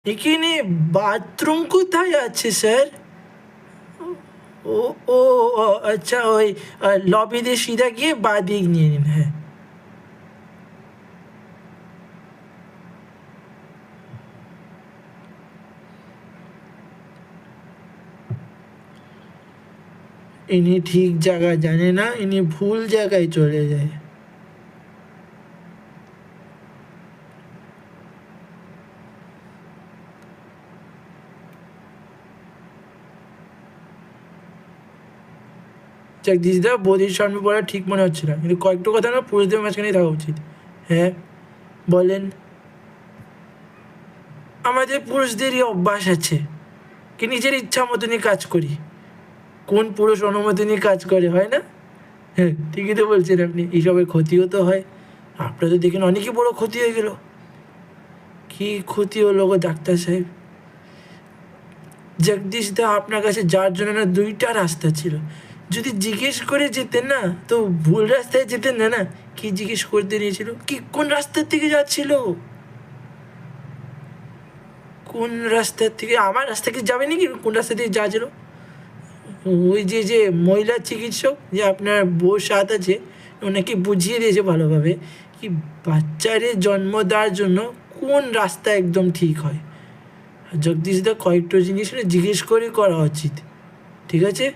এখানে বাথরুম কোথায় আছে স্যার? ও ও ও, আচ্ছা ওই লবিতে সিধা গিয়ে বাঁ দিক নিয়ে নিন। হ্যাঁ, ইনি ঠিক জায়গা জানে না, ইনি ভুল জায়গায় চলে যায়। জগদীশদা, বৌদির সামনে পড়া ঠিক মনে হচ্ছে না, কিন্তু কয়েকটা কথা না পুরুষদের মাঝখানেই থাকা উচিত। হ্যাঁ বলেন। আমাদের পুরুষদেরই অভ্যাস আছে কি নিজের ইচ্ছা মতনই কাজ করি। কোন পুরুষ অনুমতি নিয়ে কাজ করে, হয় না? হ্যাঁ, ঠিকই তো বলছেন আপনি। এইসবের ক্ষতিও তো হয়। আপনার তো দেখেন অনেকই বড় ক্ষতি হয়ে গেল। কি ক্ষতি হলো গো ডাক্তার সাহেব? জগদীশ দা, আপনার কাছে যার জন্য না দুইটা রাস্তা ছিল। যদি জিজ্ঞেস করে যেতেন না তো ভুল রাস্তায় যেতেন না। না, কি জিজ্ঞেস করতে নিয়েছিল, কি কোন রাস্তার থেকে যাচ্ছিল? কোন রাস্তার থেকে? আমার রাস্তা কি যাবে নাকি? কোন রাস্তা দিয়ে যাচ্ছিল? ওই যে যে মহিলা চিকিৎসক যে আপনার বউর সাথে আছে, ওনাকে বুঝিয়ে দিয়েছে ভালোভাবে কি বাচ্চারে জন্ম দেওয়ার জন্য কোন রাস্তা একদম ঠিক হয়। জগদীশদা, কয়েকটা জিনিস জিজ্ঞেস করে করা উচিত, ঠিক আছে?